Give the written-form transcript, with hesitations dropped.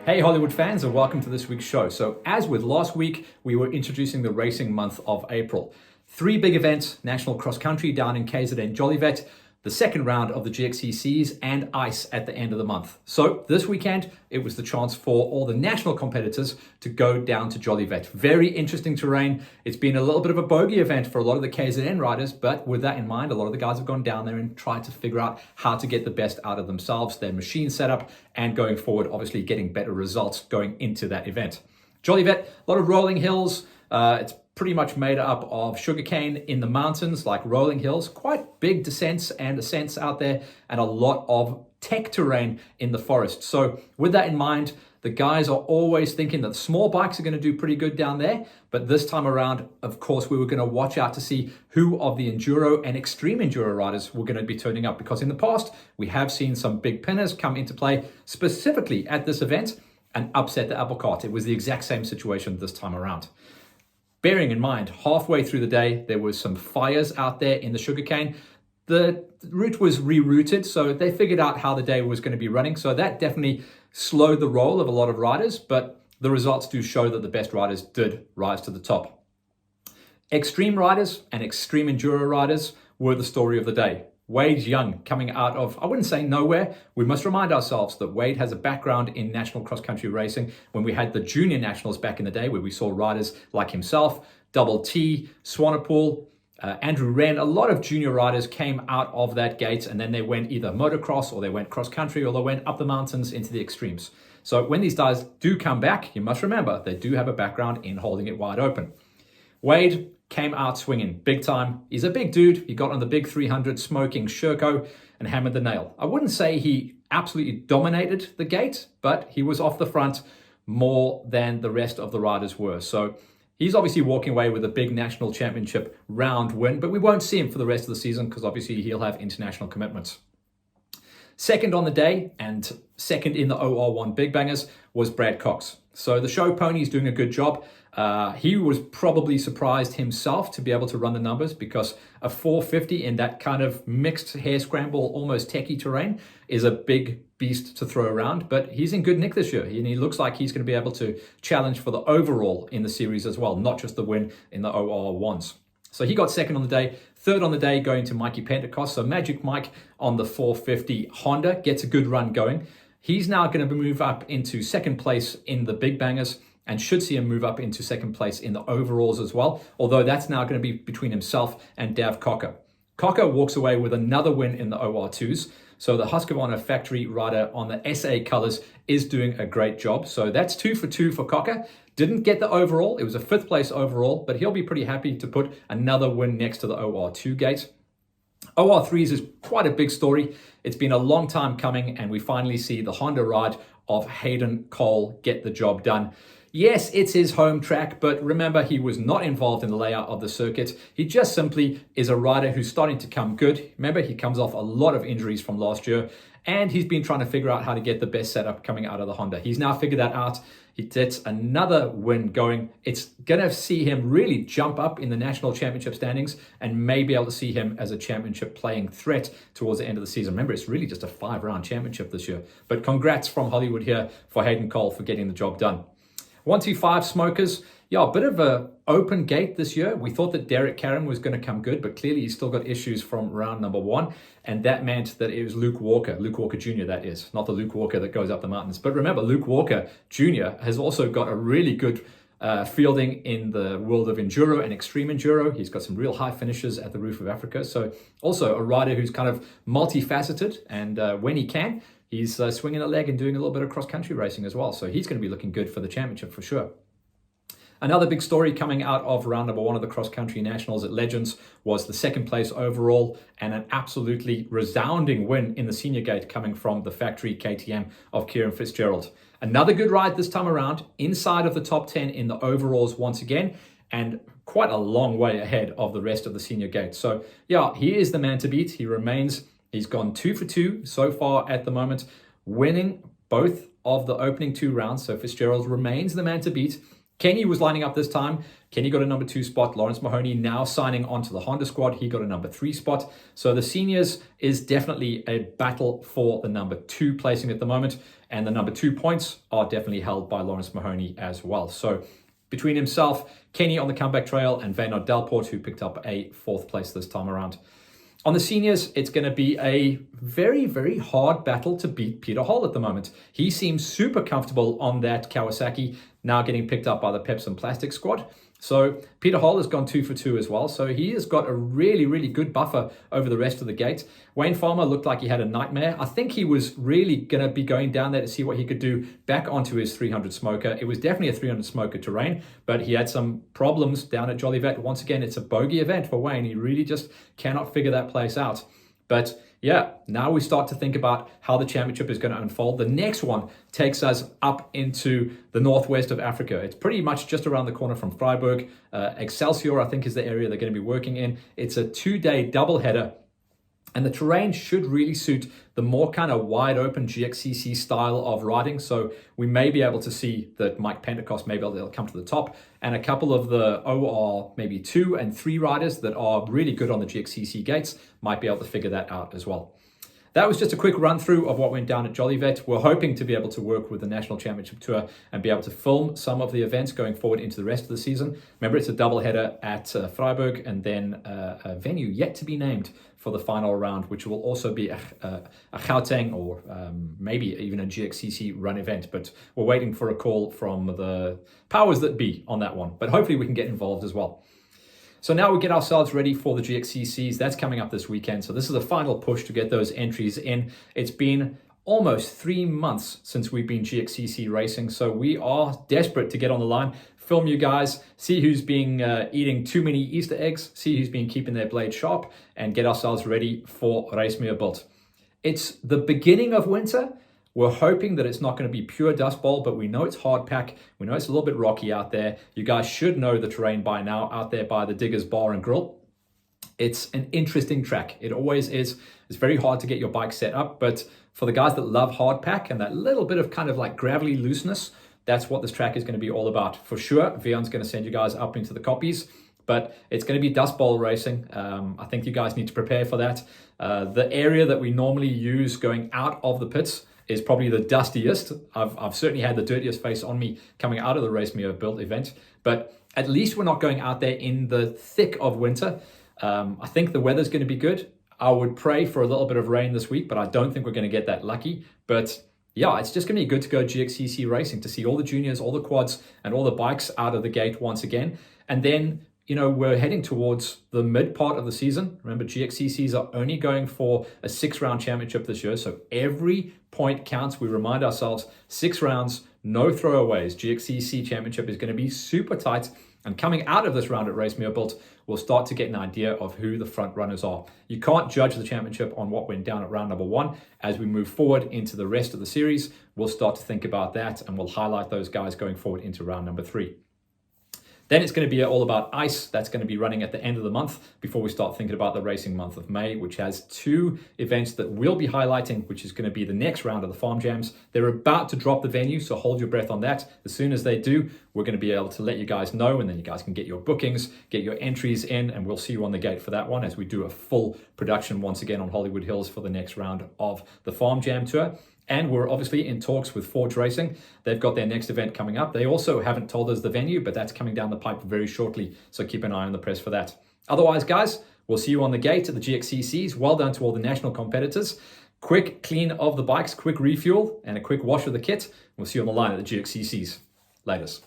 Hey Hollywood fans, and welcome to this week's show. So as with last week, we were introducing the racing month of April. Three big events: National Cross Country down in KZN Jolivet, the second round of the GXCCs, and ICE at the end of the month. So this weekend, it was the chance for all the national competitors to go down to Jolivet. Very interesting terrain. It's been a little bit of a bogey event for a lot of the KZN riders, but with that in mind, a lot of the guys have gone down there and tried to figure out how to get the best out of themselves, their machine setup, and going forward, obviously getting better results going into that event. Jolivet, a lot of rolling hills. It's pretty much made up of sugarcane in the mountains like rolling hills, quite big descents and ascents out there, and a lot of tech terrain in the forest. So with that in mind, the guys are always thinking that small bikes are going to do pretty good down there. But this time around, of course, we were going to watch out to see who of the enduro and extreme enduro riders were going to be turning up, because in the past, we have seen some big pinners come into play specifically at this event and upset the apple cart. It was the exact same situation this time around. Bearing in mind, halfway through the day, there was some fires out there in the sugarcane. The route was rerouted, so they figured out how the day was going to be running. So that definitely slowed the roll of a lot of riders, but the results do show that the best riders did rise to the top. Extreme riders and extreme enduro riders were the story of the day. Wade Young coming out of, I wouldn't say nowhere. We must remind ourselves that Wade has a background in national cross-country racing. When we had the junior nationals back in the day, where we saw riders like himself, Double T, Swanepoel, Andrew Wren, a lot of junior riders came out of that gate, and then they went either motocross or they went cross-country or they went up the mountains into the extremes. So when these guys do come back, you must remember they do have a background in holding it wide open. Wade came out swinging big time. He's a big dude. He got on the big 300 smoking Sherco and hammered the nail. I wouldn't say he absolutely dominated the gate, but he was off the front more than the rest of the riders were. So he's obviously walking away with a big national championship round win, but we won't see him for the rest of the season because obviously he'll have international commitments. Second on the day and second in the OR1 Big Bangers was Brad Cox. So the show pony's doing a good job. He was probably surprised himself to be able to run the numbers, because a 450 in that kind of mixed hair scramble, almost techie terrain is a big beast to throw around. But he's in good nick this year, and he looks like he's going to be able to challenge for the overall in the series as well, not just the win in the OR1s. So he got second on the day. Third on the day going to Mikey Pentecost. So Magic Mike on the 450 Honda gets a good run going. He's now going to move up into second place in the Big Bangers, and should see him move up into second place in the overalls as well, although that's now going to be between himself and Dav Cocker. Cocker walks away with another win in the OR2s, so the Husqvarna factory rider on the SA colors is doing a great job. So that's 2 for 2 for Cocker. Didn't get the overall, it was a 5th place overall, but he'll be pretty happy to put another win next to the OR2 gate. OR3s is quite a big story. It's been a long time coming, and we finally see the Honda ride of Hayden Cole get the job done. Yes, it's his home track, but remember, he was not involved in the layout of the circuit. He just simply is a rider who's starting to come good. Remember, he comes off a lot of injuries from last year, and he's been trying to figure out how to get the best setup coming out of the Honda. He's now figured that out. He gets another win going. It's going to see him really jump up in the national championship standings, and may be able to see him as a championship playing threat towards the end of the season. Remember, it's really just a 5-round championship this year. But congrats from Hollywood here for Hayden Cole for getting the job done. 125 Smokers, yeah, a bit of a open gate this year. We thought that Derek Karen was going to come good, but clearly he's still got issues from round number 1, and that meant that it was Luke Walker Jr., that is, not the Luke Walker that goes up the mountains. But remember, Luke Walker Jr. has also got a really good fielding in the world of enduro and extreme enduro. He's got some real high finishes at the Roof of Africa. So also a rider who's kind of multifaceted, and when he can, he's swinging a leg and doing a little bit of cross-country racing as well. So he's going to be looking good for the championship for sure. Another big story coming out of round number 1 of the cross-country nationals at Legends was the second place overall and an absolutely resounding win in the senior gate coming from the factory KTM of Kieran Fitzgerald. Another good ride this time around, inside of the top 10 in the overalls once again, and quite a long way ahead of the rest of the senior gate. So yeah, he is the man to beat. He's gone 2 for 2 so far at the moment, winning both of the opening 2 rounds. So Fitzgerald remains the man to beat. Kenny was lining up this time. Kenny got a number 2 spot. Lawrence Mahoney now signing onto the Honda squad. He got a number 3 spot. So the seniors is definitely a battle for the number 2 placing at the moment. And the number 2 points are definitely held by Lawrence Mahoney as well. So between himself, Kenny on the comeback trail, and Vaynard Delport, who picked up a 4th place this time around. On the seniors, it's going to be a very, very hard battle to beat Peter Hall at the moment. He seems super comfortable on that Kawasaki, now getting picked up by the Peps and Plastic squad. So Peter Hall has gone 2 for 2 as well. So he has got a really, really good buffer over the rest of the gate. Wayne Farmer looked like he had a nightmare. I think he was really going to be going down there to see what he could do back onto his 300 smoker. It was definitely a 300 smoker terrain, but he had some problems down at Jolivet. Once again, it's a bogey event for Wayne. He really just cannot figure that place out. But yeah, now we start to think about how the championship is going to unfold. The next one takes us up into the northwest of Africa. It's pretty much just around the corner from Freiburg. Excelsior, I think, is the area they're going to be working in. It's a 2-day doubleheader. And the terrain should really suit the more kind of wide open GXCC style of riding. So we may be able to see that Mike Pentecost, maybe they'll come to the top, and a couple of the OR maybe 2 and 3 riders that are really good on the GXCC gates might be able to figure that out as well. That was just a quick run through of what went down at Jolivet. We're hoping to be able to work with the National Championship Tour and be able to film some of the events going forward into the rest of the season. Remember, it's a doubleheader at Freiburg, and then a venue yet to be named for the final round, which will also be a Gauteng or maybe even a GXCC run event. But we're waiting for a call from the powers that be on that one. But hopefully we can get involved as well. So now we get ourselves ready for the GXCCs. That's coming up this weekend. So this is a final push to get those entries in. It's been almost 3 months since we've been GXCC racing. So we are desperate to get on the line, film you guys, see who's been eating too many Easter eggs, see who's been keeping their blade sharp, and get ourselves ready for Race Me a Bult. It's the beginning of winter. We're hoping that it's not going to be pure dust bowl, but we know it's hard pack. We know it's a little bit rocky out there. You guys should know the terrain by now out there by the Diggers Bar and Grill. It's an interesting track. It always is. It's very hard to get your bike set up, but for the guys that love hard pack and that little bit of kind of like gravelly looseness, that's what this track is going to be all about. For sure, Vion's going to send you guys up into the copies, but it's going to be dust bowl racing. I think you guys need to prepare for that. The area that we normally use going out of the pits is probably the dustiest. I've certainly had the dirtiest face on me coming out of the Race Me a Bult event, but at least we're not going out there in the thick of winter. I think the weather's going to be good. I would pray for a little bit of rain this week, but I don't think we're going to get that lucky. But yeah, it's just going to be good to go GXCC racing, to see all the juniors, all the quads, and all the bikes out of the gate once again. And then, you know, we're heading towards the mid part of the season. Remember, GXCCs are only going for a 6-round championship this year. So every point counts. We remind ourselves, 6 rounds, no throwaways. GXCC championship is going to be super tight. And coming out of this round at Race Me a Bult, we'll start to get an idea of who the front runners are. You can't judge the championship on what went down at round number 1. As we move forward into the rest of the series, we'll start to think about that, and we'll highlight those guys going forward into round number 3. Then it's going to be all about ice. That's going to be running at the end of the month before we start thinking about the racing month of May, which has 2 events that we'll be highlighting, which is going to be the next round of the Farm Jams. They're about to drop the venue, so hold your breath on that. As soon as they do, we're going to be able to let you guys know, and then you guys can get your bookings, get your entries in, and we'll see you on the gate for that one as we do a full production once again on Hollywood Hills for the next round of the Farm Jam Tour. And we're obviously in talks with Forge Racing. They've got their next event coming up. They also haven't told us the venue, but that's coming down the pipe very shortly. So keep an eye on the press for that. Otherwise, guys, we'll see you on the gate at the GXCCs. Well done to all the national competitors. Quick clean of the bikes, quick refuel, and a quick wash of the kit. We'll see you on the line at the GXCCs. Laters.